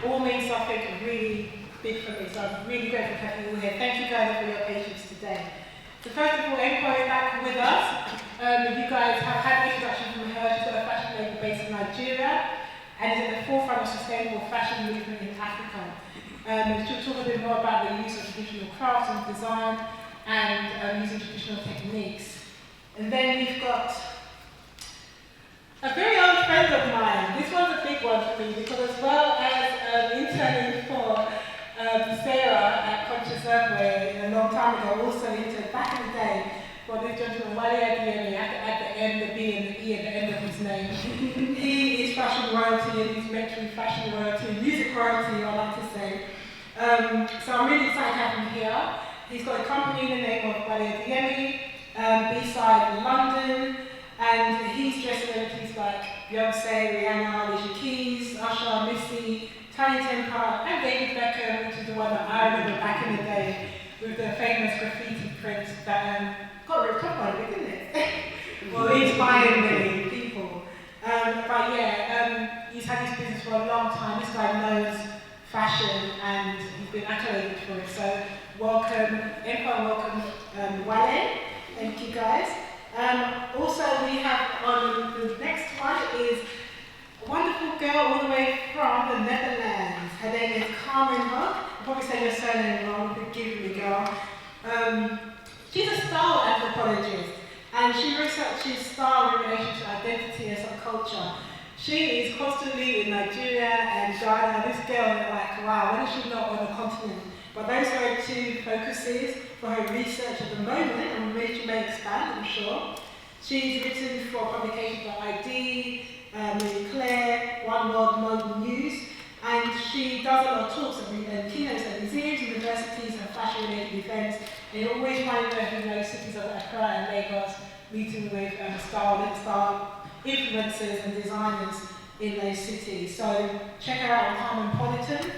all means something really big for me, so I'm really grateful to have you all here. Thank you guys for your patience today. So first of all, NKWO is back with us. You guys have had an introduction from her. She's got a fashion label based in Nigeria and is at the forefront of sustainable fashion movement in Africa. She'll talk a bit more about the use of traditional crafts and design and using traditional techniques. And then we've got a very old friend of mine. This one's a big one for me because as well as interning for Sarah at Conscious Earthway a long time ago, also interned back in the day for this gentleman, WALE ADEYEMI, at the end, the B and the E at the end of his name. He is fashion royalty and he's mentoring fashion royalty, music royalty, I like to say. So I'm really excited to have him here. He's got a company in the name of WALE ADEYEMI, B-side London, and he's dressed celebrities like Beyonce, Rihanna, Alicia Keys, Usher, Missy, Tiny Temper, and David Beckham, which is the one that I remember back in the day with the famous graffiti print that got ripped off by a bit, didn't it? Well, inspired many people. But yeah, he's had his business for a long time. This guy knows fashion and he's been accoladed for it. So welcome, NKWO, welcome WALE. Thank you guys. Also we have on the next one is a wonderful girl all the way from the Netherlands. Her name is CARMEN. I'll probably say your surname wrong, forgive me girl. She's a style anthropologist and she researches style in relation to identity and subculture. She is constantly in Nigeria and Ghana. This girl, like, wow, when is she not on the continent? But those are her two focuses for her research at the moment, and she may expand, I'm sure. She's written for publications like ID, Marie Claire, One World Model News, and she does a lot of talks and keynotes at museums, universities, and fashion-related events. And always finding her in those cities of Accra and Lagos, meeting with style influencers and designers in those cities. So check her out on CARMENPOLITAN.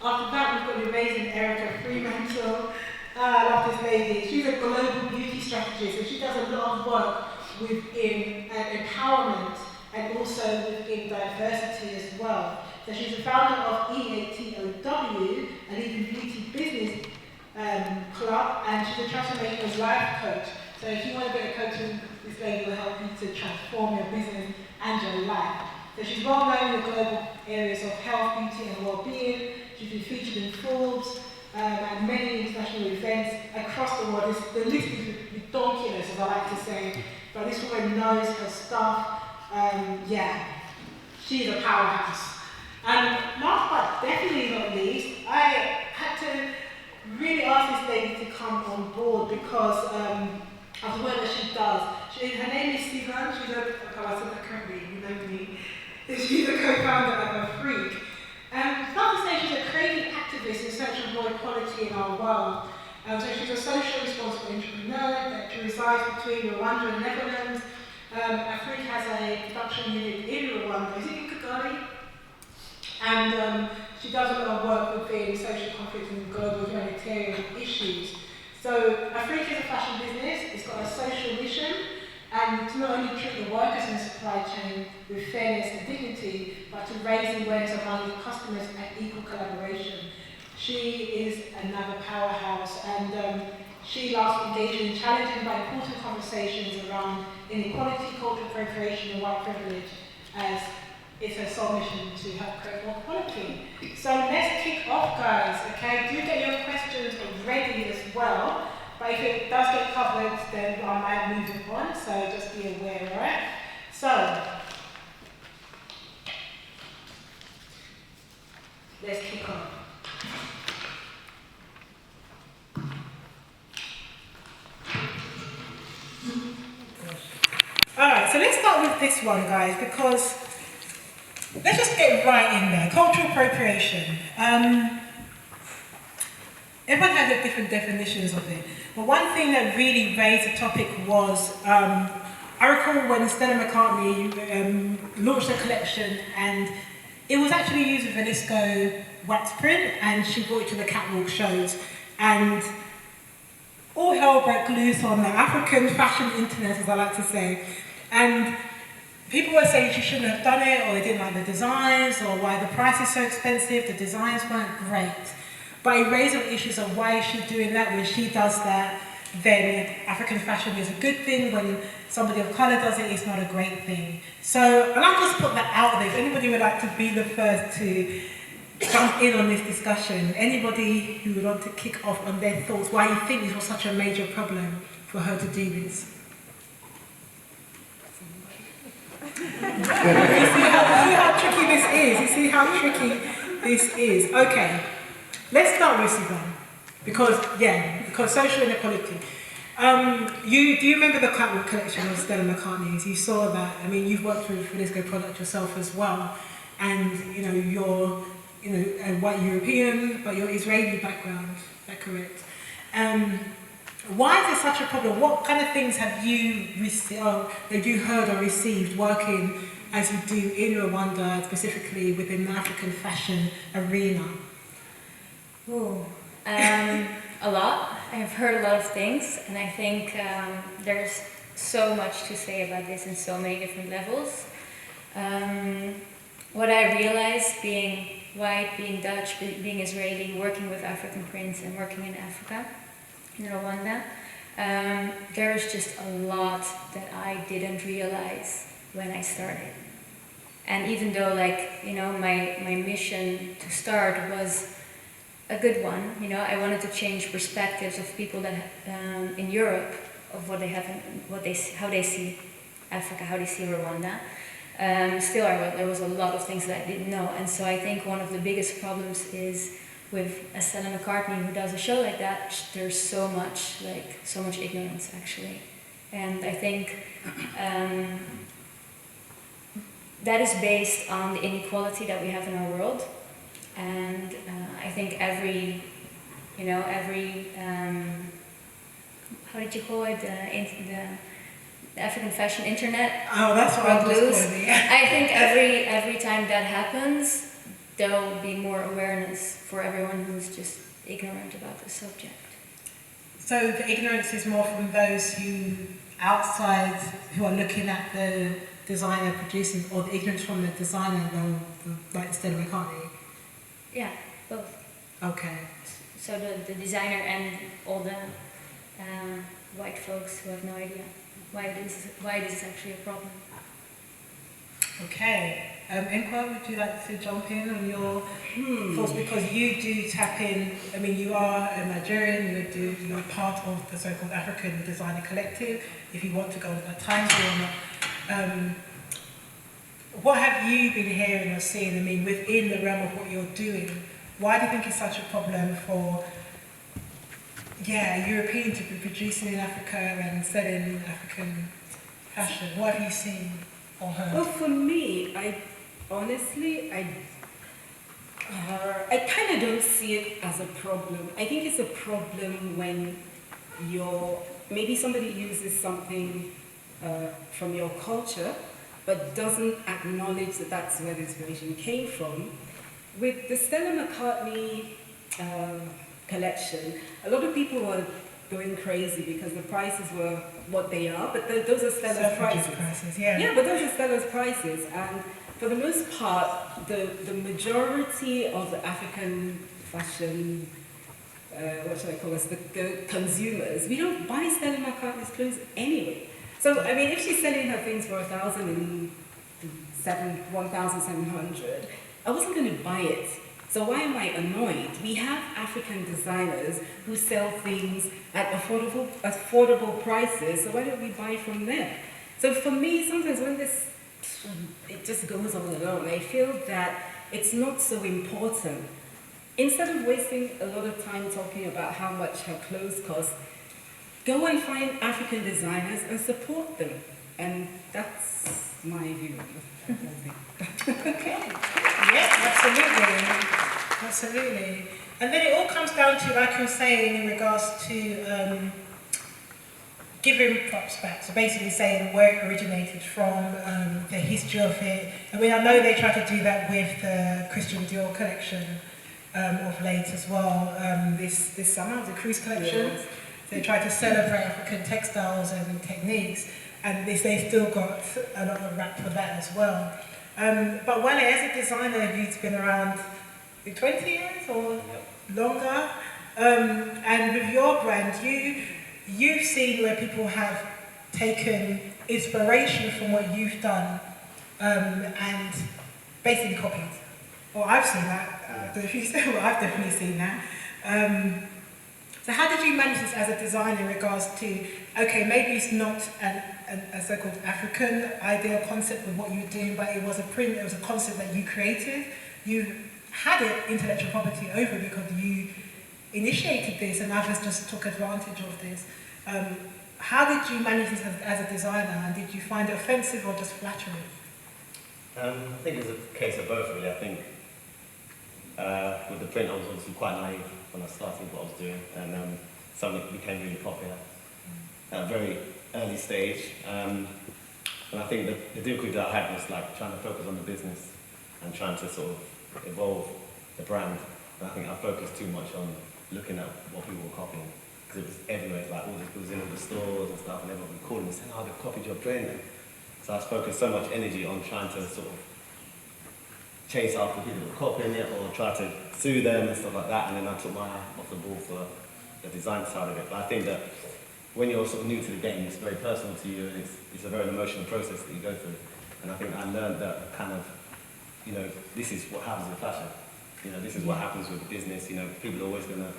After that, we've got the amazing ERYCA FREEMANTLE. I love this lady. She's a global beauty strategist, and she does a lot of work within empowerment and also within diversity as well. So she's the founder of EATOW, a leading beauty business club, and she's a transformational life coach. So if you want to get a coaching, this lady will help you to transform your business and your life. So she's well known in the global areas of health, beauty and well-being. She's been featured in Forbes and many international events across the world. The list is ridiculous, as I like to say, but this woman knows her stuff. Yeah, she's a powerhouse. And last but definitely not least, I had to really ask this lady to come on board because of the work that she does. Her name is SIVAN. She's she's a co-founder of AFRIEK. Not to say she's a crazy activist in search of more equality in our world. So she's a social responsible entrepreneur that resides between Rwanda and Netherlands. AFRIEK has a production unit in Rwanda. Is it in Kigali? And she does a lot of work within social conflict and global humanitarian issues. So AFRIEK is a fashion business. It's got a social mission, and to not only treat the workers in the supply chain with fairness and dignity, but to raise awareness among the customers and equal collaboration. She is another powerhouse, and she loves engaging in challenging but important conversations around inequality, cultural appropriation, and white privilege, as it's her sole mission to help create more equality. So let's kick off, guys, okay? Do get your questions ready as well. But if it does get covered, then I might move it on, so just be aware, alright? So, let's kick on. Alright, so let's start with this one, guys, because let's just get right in there. Cultural appropriation. Everyone has different definitions of it. But one thing that really raised the topic was, I recall when Stella McCartney launched a collection, and it was actually used with Velisco wax print, and she brought it to the catwalk shows. And all hell broke loose on the African fashion internet, as I like to say. And people were saying she shouldn't have done it, or they didn't like the designs, or why the price is so expensive, the designs weren't great. But it raised up issues of why is she doing that. When she does that, then African fashion is a good thing. When somebody of colour does it, it's not a great thing. So, and I'll just put that out there. If anybody would like to be the first to jump in on this discussion, anybody who would want to kick off on their thoughts, why you think this was such a major problem for her to do this. You see how tricky this is? You see how tricky this is? Okay, let's start with SIVAN. Because social inequality. Do you remember the catwalk collection of Stella McCartney's? You saw that. I mean, you've worked with Relisco product yourself as well, and you're a white European, but you're Israeli background. Is that correct? Why is this such a problem? What kind of things have you heard or received working as you do in Rwanda, specifically within the African fashion arena? Ooh. A lot. I've heard a lot of things, and I think there's so much to say about this in so many different levels. What I realized, being white, being Dutch, being Israeli, working with African prints and working in Africa, in Rwanda, there's just a lot that I didn't realize when I started. And even though, my mission to start was a good one, I wanted to change perspectives of people that in Europe of what they have, how they see Africa, how they see Rwanda. Still, there was a lot of things that I didn't know, and so I think one of the biggest problems is with a Stella McCartney who does a show like that. There's so much ignorance actually, and I think that is based on the inequality that we have in our world. And I think every how did you call it, the African fashion internet? Oh, that's what I was calling it. I think every time that happens, there will be more awareness for everyone who's just ignorant about the subject. So the ignorance is more from those who are looking at the designer producing, or the ignorance from the designer, like Stella McCartney? Yeah, both. Okay. So the designer and all the white folks who have no idea why this is actually a problem. Okay. NKWO, would you like to jump in on your thoughts? Because you do tap in, I mean, you are a Nigerian, you're part of the so-called African Designer Collective, if you want to go at times or not. What have you been hearing or seeing, I mean, within the realm of what you're doing? Why do you think it's such a problem for, a European to be producing in Africa and selling African fashion? What have you seen or heard? Well, for me, I kind of don't see it as a problem. I think it's a problem when maybe somebody uses something from your culture, but doesn't acknowledge that that's where the inspiration came from. With the Stella McCartney collection, a lot of people were going crazy because the prices were what they are, but those are Stella's prices. Yeah, but those are Stella's prices, and for the most part, the majority of the African fashion, what should I call us, the consumers, we don't buy Stella McCartney's clothes anyway. So, I mean, if she's selling her things for 1,700, I wasn't going to buy it. So why am I annoyed? We have African designers who sell things at affordable prices, so why don't we buy from them? So for me, sometimes when it just goes on and on, I feel that it's not so important. Instead of wasting a lot of time talking about how much her clothes cost, go and find African designers and support them. And that's my view of the whole thing. Okay. Yeah, absolutely. And then it all comes down to, like you were saying, in regards to giving props back. So basically saying where it originated from, the history of it. I mean, I know they try to do that with the Christian Dior collection of late as well. This summer, the cruise collection. Yes. They try to celebrate African textiles and techniques. and they still got a lot of rap for that as well. But Wale, as a designer who's been around 20 years or longer, and with your brand, you've seen where people have taken inspiration from what you've done and basically copied. Well, I've seen that. I don't know if you've seen it, but I've definitely seen that. So how did you manage this as a designer in regards to, okay, maybe it's not a so-called African ideal concept of what you were doing, but it was a concept that you created. You had it, intellectual property over because you initiated this and others just took advantage of this. How did you manage this as a designer, and did you find it offensive or just flattering? I think it's a case of both, really. I think with the print, I was obviously quite naive when I started what I was doing, and something became really popular at a very early stage. And I think the difficulty that I had was like trying to focus on the business and trying to sort of evolve the brand. And I think I focused too much on looking at what people were copying, because it was everywhere. Like it was in all the stores and stuff, and everyone would call and say, "Oh, they've copied your print." So I focused so much energy on trying to sort of chase after people who were copying it or try to sue them and stuff like that, and then I took my eye off the ball for the design side of it. But I think that when you're sort of new to the game, it's very personal to you, and it's a very emotional process that you go through. And I think I learned that kind of, you know, this is what happens with fashion. You know, this is what happens with business. You know, people are always going to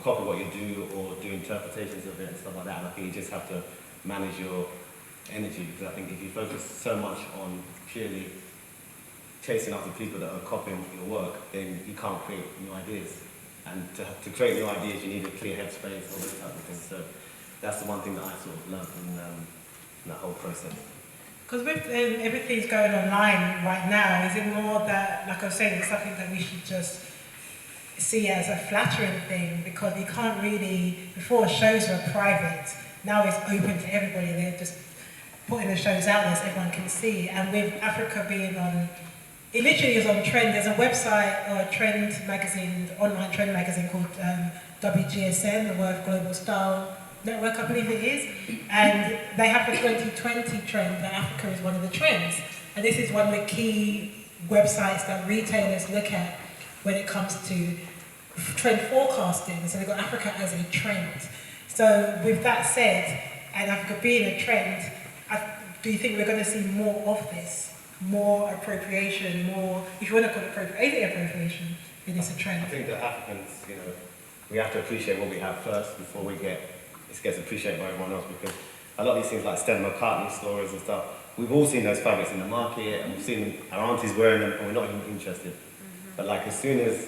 copy what you do or do interpretations of it and stuff like that. And I think you just have to manage your energy, because I think if you focus so much on purely chasing after people that are copying your work, then you can't create new ideas. And to create new ideas, you need a clear headspace, all those type of things. So that's the one thing that I sort of learned from that whole process. Because with everything's going online right now, is it more that, like I was saying, it's something that we should just see as a flattering thing? Because we can't really, before shows were private, now it's open to everybody. They're just putting the shows out there so everyone can see. And with Africa being on, it literally is on trend. There's a website or a trend magazine, online trend magazine called WGSN, the World Global Style Network, I believe it is. And they have the 2020 trend that Africa is one of the trends. And this is one of the key websites that retailers look at when it comes to trend forecasting. So they've got Africa as a trend. So with that said, and Africa being a trend, do you think we're going to see more of this? More appropriation, more, if you want to call it appropriation, it is a trend. I think that Africans, you know, we have to appreciate what we have first before it gets appreciated by everyone else, because a lot of these things like Stella McCartney stories and stuff, we've all seen those fabrics in the market and we've seen our aunties wearing them and we're not even interested. But like as soon as,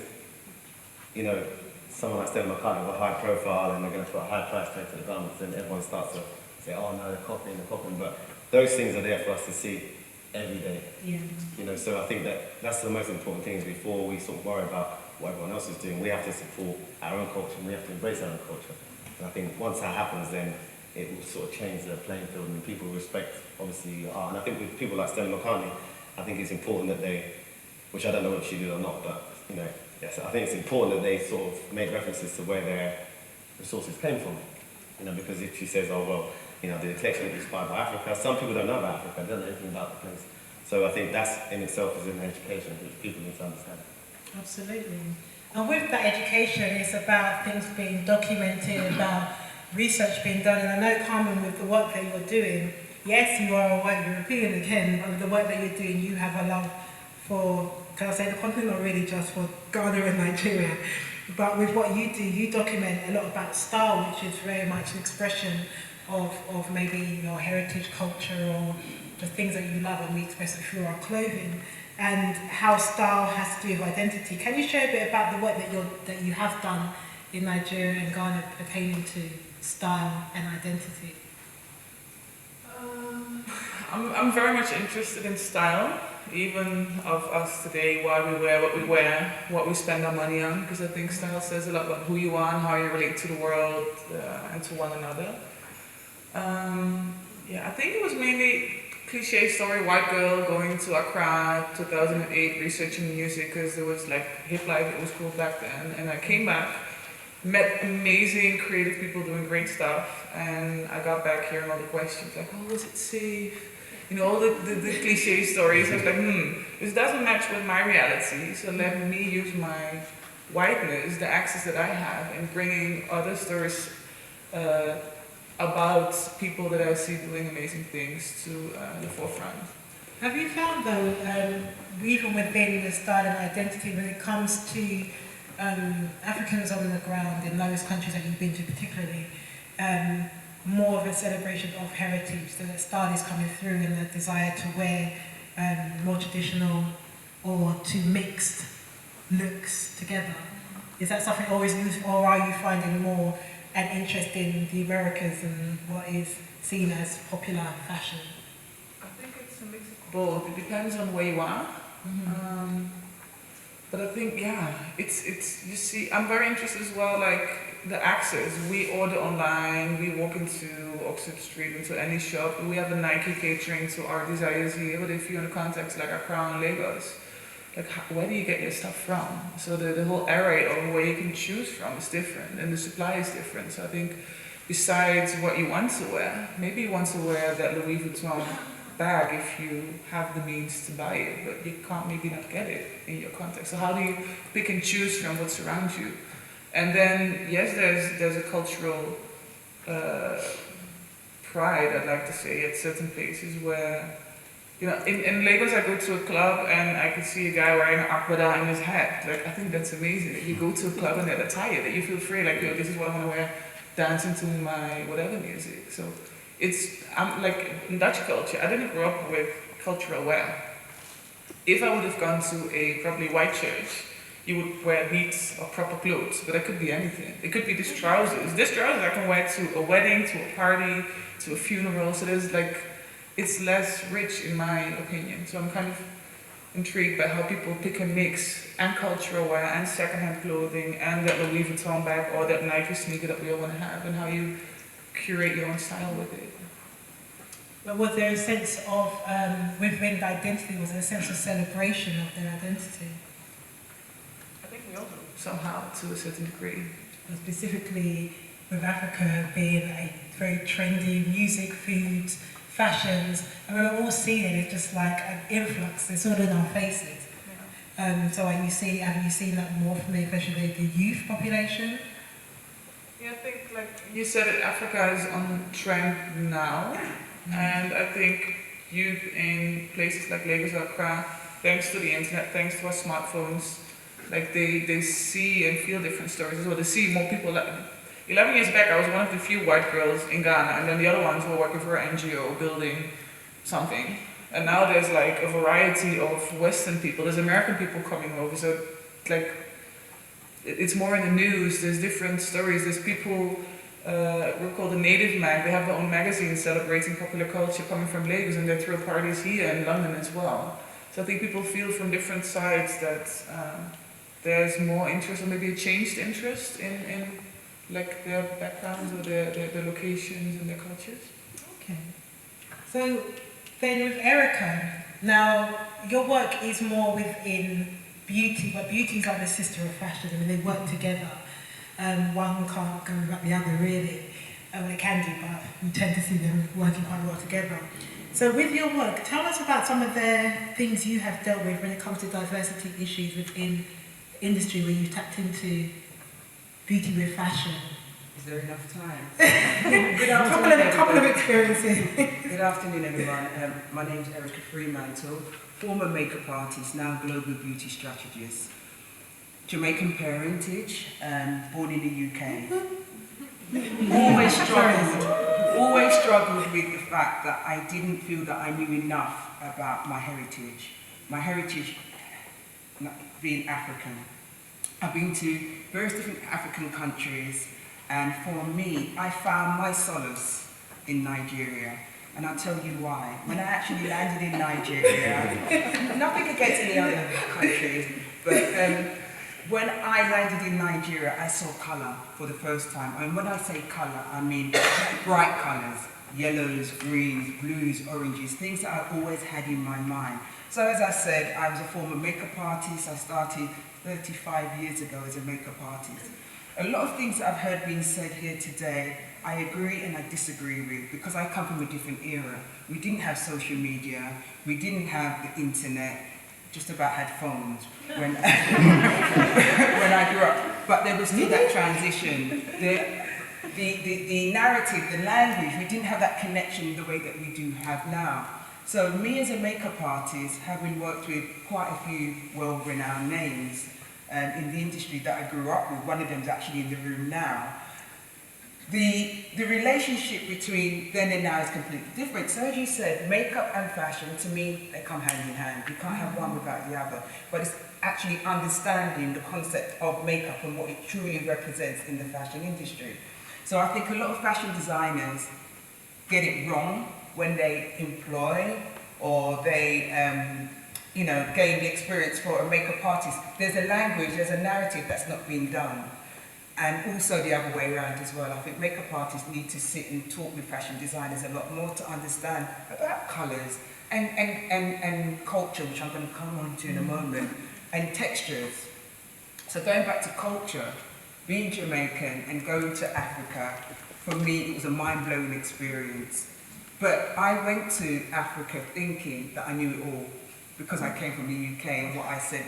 you know, someone like Stella McCartney with a high profile and they're going to put a high price tag to the garments, then everyone starts to say, oh no, they're copying. But those things are there for us to see every day. Yeah. You know, so I think that that's the most important thing, is before we sort of worry about what everyone else is doing, we have to support our own culture and we have to embrace our own culture. And I think once that happens, then it will sort of change the playing field and people respect, obviously, your art. And I think with people like Stella McCartney, I think it's important that they, which I don't know if she did or not, but, you know, yes, I think it's important that they sort of make references to where their resources came from. You know, because if she says, oh, well, you know, the collection is inspired by Africa, some people don't know about Africa, they don't know anything about the place. So I think that's in itself is an education which people need to understand. Absolutely. And with that education, it's about things being documented, about research being done. And I know, Carmen, with the work that you're doing, yes, you are a white European again, but with the work that you're doing, you have a love for, can I say the continent, not really just for Ghana and Nigeria, but with what you do, you document a lot about style, which is very much an expression of maybe your heritage culture or the things that you love, and we express it through our clothing, and how style has to do with identity. Can you share a bit about the work that you have done in Nigeria and Ghana pertaining to style and identity? I'm very much interested in style, even of us today, why we wear what we wear, what we spend our money on, because I think style says a lot about who you are and how you relate to the world and to one another. Yeah, I think it was mainly cliche story, white girl going to Accra, 2008, researching music, because there was like hip life, it was cool back then. And I came back met amazing creative people doing great stuff, and I got back hearing all the questions like, oh, was it safe? You know, all the cliche stories. I was like, this doesn't match with my reality, so let me use my whiteness, the access that I have, and bringing other stories about people that I see doing amazing things to the forefront. Have you found though, even within the style and identity, when it comes to Africans on the ground in those countries that you've been to particularly, more of a celebration of heritage, the style is coming through and the desire to wear more traditional or to mixed looks together? Is that something always loose, or are you finding more an interest in the Americas and what is seen as popular fashion? I think it's a mix of both. It depends on where you are. But I think, yeah, it's you see, I'm very interested as well, like the access. We order online, we walk into Oxford Street, into any shop. We have a Nike catering to our desires here, but if you're in a context like Accra and Lagos, like where do you get your stuff from? So the whole array of where you can choose from is different, and the supply is different. So I think besides what you want to wear, maybe you want to wear that Louis Vuitton bag if you have the means to buy it, but you can't maybe not get it in your context. So how do you pick and choose from what's around you? And then, yes, there's a cultural pride, I'd like to say, at certain places where, you know, in Lagos I go to a club and I can see a guy wearing an akwada in his hat. Like, I think that's amazing. That you go to a club and they're attire, that you feel free, like, yo, this is what I want to wear, dancing to my whatever music. So I'm like, in Dutch culture, I didn't grow up with cultural wear. If I would have gone to a probably white church, you would wear neat or proper clothes, but it could be anything. It could be this trousers. This trousers I can wear to a wedding, to a party, to a funeral. So there's like, it's less rich in my opinion. So I'm kind of intrigued by how people pick and mix and cultural wear and secondhand clothing and that Louis Vuitton bag or that Nike sneaker that we all want to have, and how you curate your own style with it. But was there a sense of, within the identity, was there a sense of celebration of their identity? I think we all do, somehow, to a certain degree. And specifically with Africa being a very trendy music, foods, fashions, and we're all seeing it, it's just like an influx, it's all in our faces. Yeah. So have you seen that more from especially the youth population? Yeah, I think like you said it, Africa is on trend now, and I think youth in places like Lagos or Accra, thanks to the internet, thanks to our smartphones, like they see and feel different stories as well. They see more people. Like 11 years back, I was one of the few white girls in Ghana, and then the other ones were working for an NGO building something. And now there's like a variety of Western people. There's American people coming over, so like it's more in the news. There's different stories. There's people. We're called the Native Mag. They have their own magazine celebrating popular culture coming from Lagos, and they throw parties here in London as well. So I think people feel from different sides that there's more interest, or maybe a changed interest in like their backgrounds or their locations and their cultures. Okay. So then with ERYCA, now your work is more within beauty, but beauty is like the sister of fashion. I mean, they work together. One can't go without the other, really. They can do, but you tend to see them working quite well together. So with your work, tell us about some of the things you have dealt with when it comes to diversity issues within the industry where you've tapped into beauty with fashion. Is there enough time? A couple of experiences. Good afternoon, everyone. My name is ERYCA Freemantle, former makeup artist, now global beauty strategist. Jamaican parentage, born in the UK. Always struggled with the fact that I didn't feel that I knew enough about my heritage. My heritage being African. I've been to various different African countries, and for me, I found my solace in Nigeria. And I'll tell you why. When I actually landed in Nigeria, nothing against any other countries, but when I landed in Nigeria, I saw colour for the first time. And when I say colour, I mean bright colours, yellows, greens, blues, oranges, things that I always had in my mind. So as I said, I was a former makeup artist. I started 35 years ago as a makeup artist. A lot of things that I've heard being said here today, I agree and I disagree with, because I come from a different era. We didn't have social media, we didn't have the internet, just about had phones when, when I grew up. But there was still that transition. The narrative, the language, we didn't have that connection the way that we do have now. So me as a makeup artist, having worked with quite a few well-renowned names in the industry that I grew up with, one of them is actually in the room now, the relationship between then and now is completely different. So as you said, makeup and fashion, to me, they come hand in hand. You can't have one without the other. But it's actually understanding the concept of makeup and what it truly represents in the fashion industry. So I think a lot of fashion designers get it wrong when they employ or they gain the experience for a makeup artist. There's a language, there's a narrative that's not being done. And also the other way around as well. I think makeup artists need to sit and talk with fashion designers a lot more to understand about colours and culture, which I'm going to come on to in a moment, and textures. So going back to culture, being Jamaican and going to Africa, for me it was a mind-blowing experience. But I went to Africa thinking that I knew it all, because I came from the UK and what I said,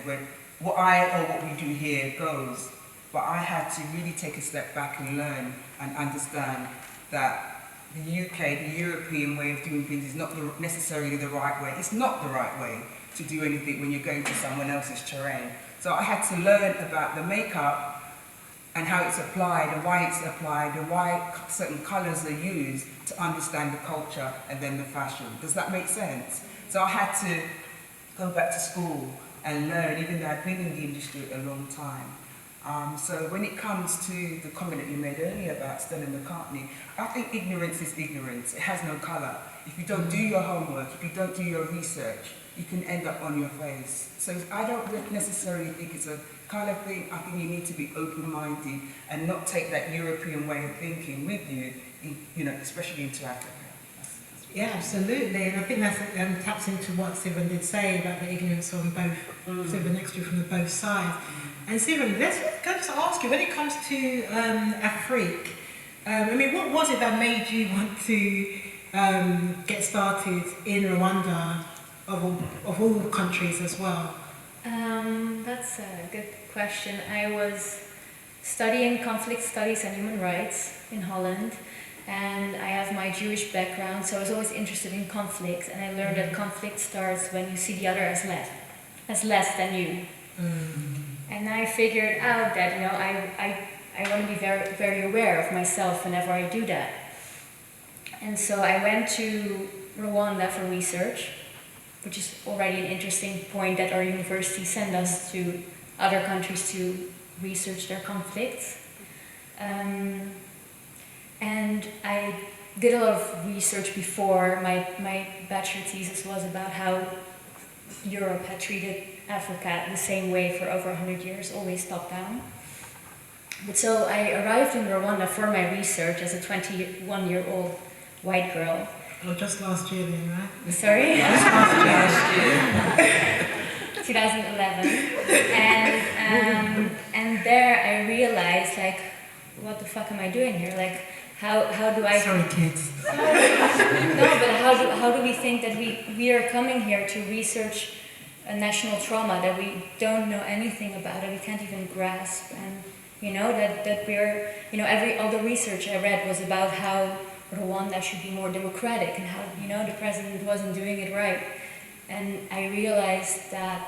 what we do here goes. But I had to really take a step back and learn and understand that the UK, the European way of doing things is not necessarily the right way. It's not the right way to do anything when you're going to someone else's terrain. So I had to learn about the makeup and how it's applied and why it's applied and why certain colours are used to understand the culture and then the fashion. Does that make sense? So I had to go back to school and learn, even though I'd been in the industry a long time. So when it comes to the comment that you made earlier about Stella McCartney, I think ignorance is ignorance. It has no colour. If you don't do your homework, if you don't do your research, you can end up on your face. So I don't necessarily think it's a colour thing. I think you need to be open-minded and not take that European way of thinking with you, especially into Africa. Yeah, absolutely, and I think that taps into what SIVAN did say about the ignorance on both, SIVAN next to you from the both sides. And SIVAN, let's go to ask you, when it comes to AFRIEK, what was it that made you want to get started in Rwanda, of all countries as well? That's a good question. I was studying conflict studies and human rights in Holland, and I have my Jewish background, so I was always interested in conflict, and I learned that conflict starts when you see the other as less than you. And I figured out that, I want to be very, very aware of myself whenever I do that. And so I went to Rwanda for research, which is already an interesting point that our university send us to other countries to research their conflicts. And I did a lot of research before. My bachelor thesis was about how Europe had treated Africa the same way for over 100 years, always top down. But so I arrived in Rwanda for my research as a 21-year-old white girl. Oh, just last year then, right? Sorry? Just last year. 2011. And there I realized, what the fuck am I doing here? How do I... Sorry, kids. No, but how do we think that we are coming here to research a national trauma that we don't know anything about, that we can't even grasp, and that we're all the research I read was about how Rwanda should be more democratic and how the president wasn't doing it right, and I realized that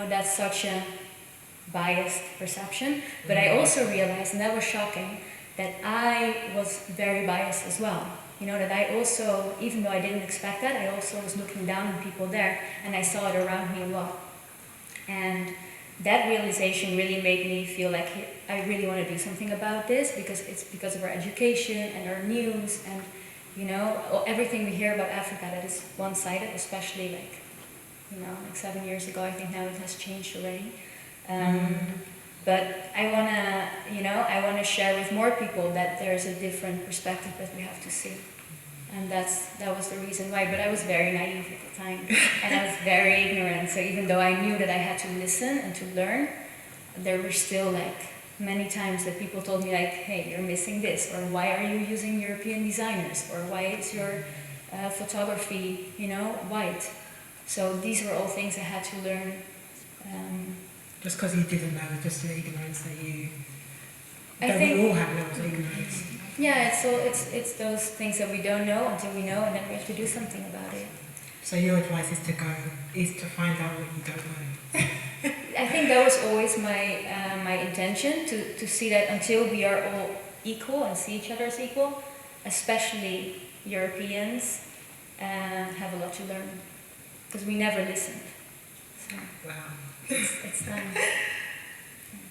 that's such a biased perception. But I also realized, and that was shocking, that I was very biased as well. That I also, even though I didn't expect that, I also was looking down on people there, and I saw it around me a lot. And that realization really made me feel like I really want to do something about this, because it's because of our education and our news and, everything we hear about Africa that is one-sided, especially 7 years ago. I think now it has changed already. But I want to share with more people that there's a different perspective that we have to see. And that was the reason why. But I was very naive at the time, and I was very ignorant. So even though I knew that I had to listen and to learn, there were still many times that people told me like, hey, you're missing this, or why are you using European designers, or why is your photography, you know, white? So these were all things I had to learn. Just because you didn't know, just the ignorance that you... I that think, we all have levels of ignorance. yeah, it's those things that we don't know until we know, and then we have to do something about it. So your advice is to find out what you don't know. I think that was always my my intention, to see that until we are all equal and see each other as equal, especially Europeans, have a lot to learn, because we never listened. So Wow. it's time.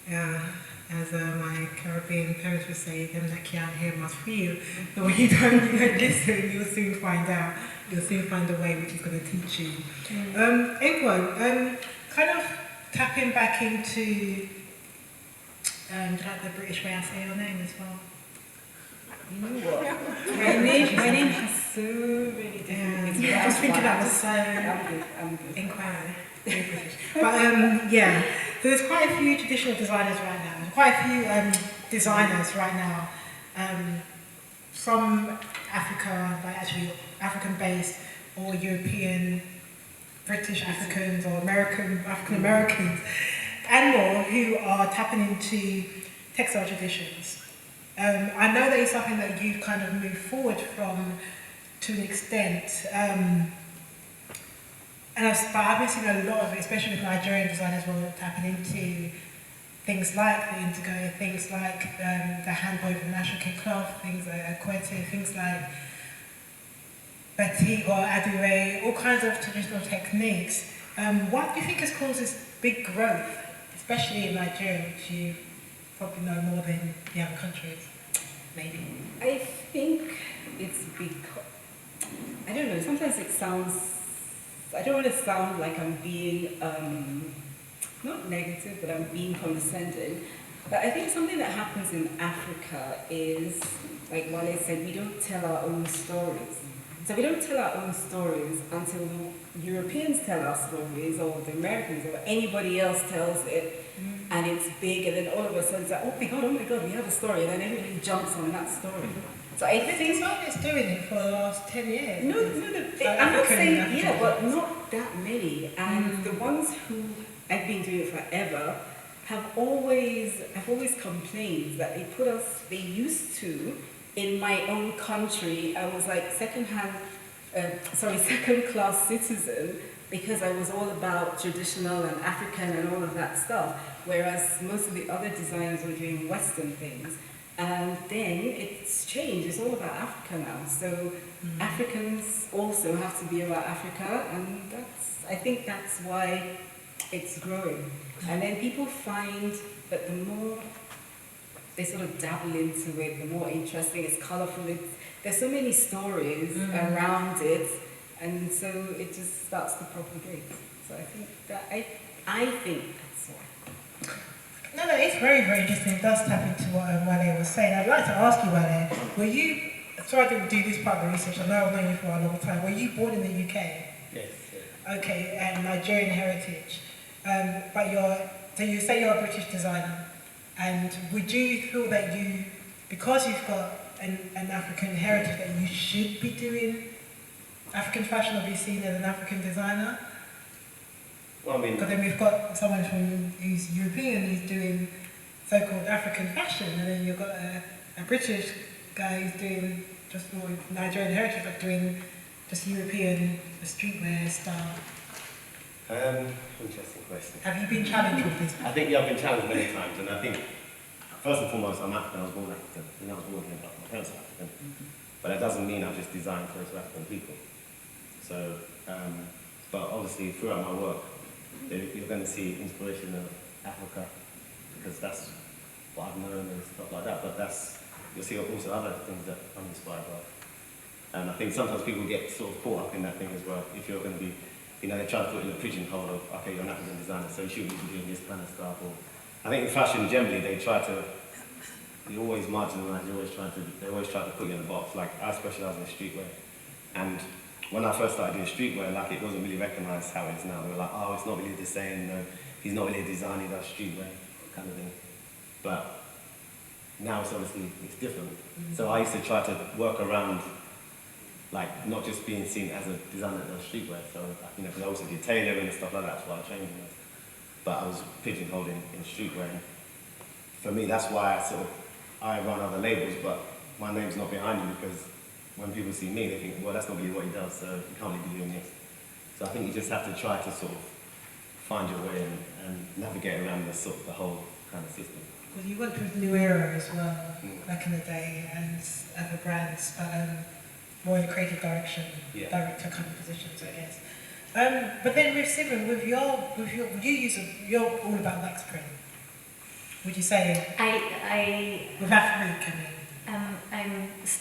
Yeah, as my Caribbean parents would say, them that can't hear must feel. So when you don't listen, you'll soon find out. You'll soon find a way which is going to teach you. NKWO, kind of tapping back into like the British way I say your name as well. You know what? My name has so many different things. I was thinking that was so I'm good. inquiry. Very British. But yeah, so there's quite a few traditional designers right now. There's quite a few designers right now from Africa, like actually African-based or European, British Africans or African Americans, and more, who are tapping into textile traditions. I know that it's something that you've kind of moved forward from to an extent. But I've been seeing a lot of it, especially with Nigerian designers, were tapping into things like the indigo, things like the hand-woven African cloth, things like kwete, things like batik or adeyemi, all kinds of traditional techniques. What do you think has caused this big growth, especially in Nigeria, which you probably know more than the other countries, maybe? I think it's because, I don't know, sometimes it sounds, I don't want to sound like I'm being, not negative, but I'm being condescending. But I think something that happens in Africa is, like Wale said, we don't tell our own stories. So we don't tell our own stories until the Europeans tell our stories, or the Americans, or anybody else tells it, and it's big, and then all of a sudden it's like, oh my god, we have a story, and then everybody jumps on that story. So I think Designers doing it for the last 10 years. No, I'm not saying, yeah, but not that many. And the ones who have been doing it forever have always complained that they used to, in my own country, I was like second class citizen, because I was all about traditional and African and all of that stuff, whereas most of the other designers were doing Western things. And then it's changed, it's all about Africa now. So Africans also have to be about Africa, and I think that's why it's growing. And then people find that the more they sort of dabble into it, the more interesting, it's colorful, there's so many stories around it, and so it just starts to propagate. So I think that's why. No, it's very, very interesting. It does tap into what Wale was saying. I'd like to ask you, Wale, were you, sorry I didn't do this part of the research, I know I've known you for a long time, were you born in the UK? Yes. Okay, and Nigerian heritage. So you say you're a British designer, and would you feel that because you've got an African heritage, that you should be doing African fashion or be seen as an African designer? Well, I mean, Because then we've got someone who's European who's doing so-called African fashion, and then you've got a British guy who's doing just more Nigerian heritage, but doing just European streetwear style. interesting question. Have you been challenged with this? I think I've been challenged many times, and I think first and foremost, I'm African. I was born African. I was born here, but my parents are African. But that doesn't mean I've just designed clothes for African people. So, but obviously throughout my work, you're going to see inspiration of Africa, because that's what I've known and stuff like that. But you'll see also other things that I'm inspired by. And I think sometimes people get sort of caught up in that thing as well. If you're going to be, they try to put in a pigeonhole of, okay, you're an African designer, so you shouldn't be doing this kind of stuff. Or I think in fashion generally, they always marginalise, they always try to put you in a box. Like, I specialise in streetwear. And when I first started doing streetwear, like, it wasn't really recognised how it is now. They were like, oh, it's not really the same, he's not really a designer, he does streetwear, kind of thing. But now it's obviously it's different. So I used to try to work around, like, not just being seen as a designer that does streetwear. So, you know, because I also did tailoring and stuff like that. That's what I trained in. But I was pigeonholed in streetwear. And for me, that's why I run other labels, but my name's not behind it, because when people see me, they think, well, that's not really what he does, so you can't really be doing this. So I think you just have to try to sort of find your way and navigate around the whole kind of system. Because you worked with New Era as well, back in the day, and other brands, but more in the creative direction, director kind of positions, I guess. But then with SIVAN, you're all about wax print. Would you say? With AFRIEK,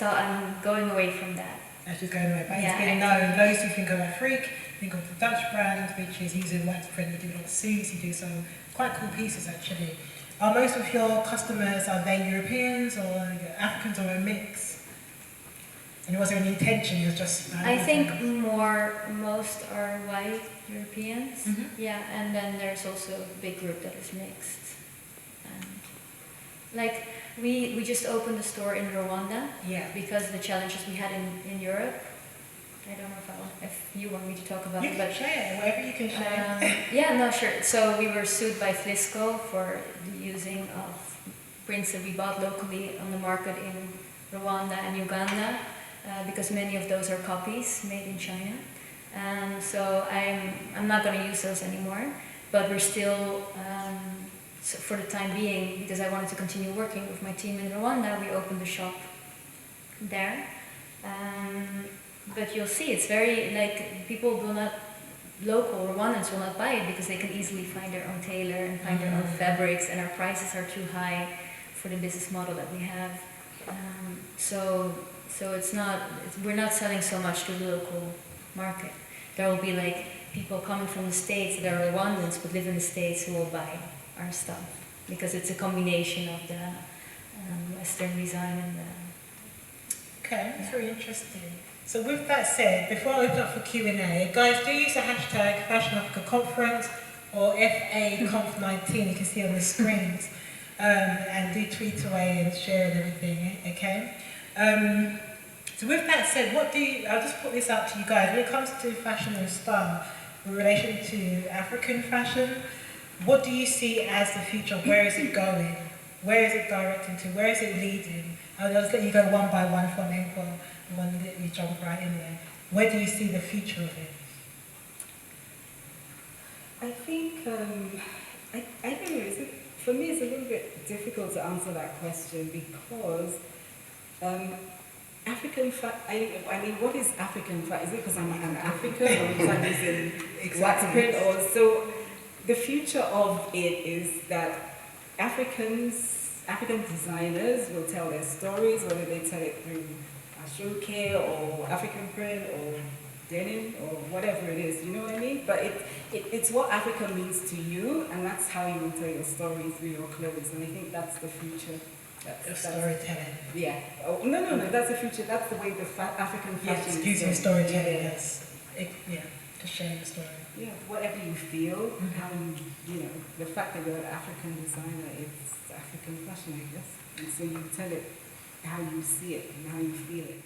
I'm going away from that. She's going away, but Yeah, it's been known. Those who think of AFRIEK think of the Dutch brand, which is using wax print. You do a lot of suits, you do some quite cool pieces actually. Are most of your customers, are they Europeans or Africans, or a mix? And was there any intention? It was just. I think most are white Europeans. Yeah, and then there's also a big group that is mixed. Like we just opened a store in Rwanda. Yeah. Because of the challenges we had in Europe. I don't know if you want me to talk about you it, can but share whatever you can share. yeah, no, sure. So we were sued by Flisco for the using of prints that we bought locally on the market in Rwanda and Uganda, because many of those are copies made in China. So I'm not going to use those anymore, but we're still, so for the time being, because I wanted to continue working with my team in Rwanda, we opened a shop there. But you'll see, it's very, like, local Rwandans will not buy it because they can easily find their own tailor and find their own fabrics, and our prices are too high for the business model that we have. So we're not selling so much to the local market. There will be like people coming from the States that are Rwandans but live in the States who will buy our stuff, because it's a combination of the Western design and the... Okay, that's very interesting. So with that said, before I open up for Q&A, guys, do use the hashtag Fashion Africa Conference or FAConf19, you can see on the screens, and do tweet away and share and everything, okay? So with that said, I'll just put this out to you guys, when it comes to fashion and style, in relation to African fashion, what do you see as the future? Where is it going? Where is it directing to? Where is it leading? I'll just let you go one by one from NKWO, and one that you jump right in there. Where do you see the future of it? I think, I don't know, for me it's a little bit difficult to answer that question, because I mean, what is African fashion? Is it because I'm an African, or because I'm using wax print? Or so the future of it is that African designers will tell their stories, whether they tell it through ashoke or African print or denim or whatever it is, you know what I mean? But it's what Africa means to you, and that's how you will tell your story through your clothes, and I think that's the future. That's storytelling. Yeah. Oh, no, that's the future. That's the way the African fashion is. Using storytelling, yes. Yeah, just sharing the story. Yeah, whatever you feel, how you know, the fact that you're an African designer, it's African fashion, I guess. And so you tell it how you see it and how you feel it.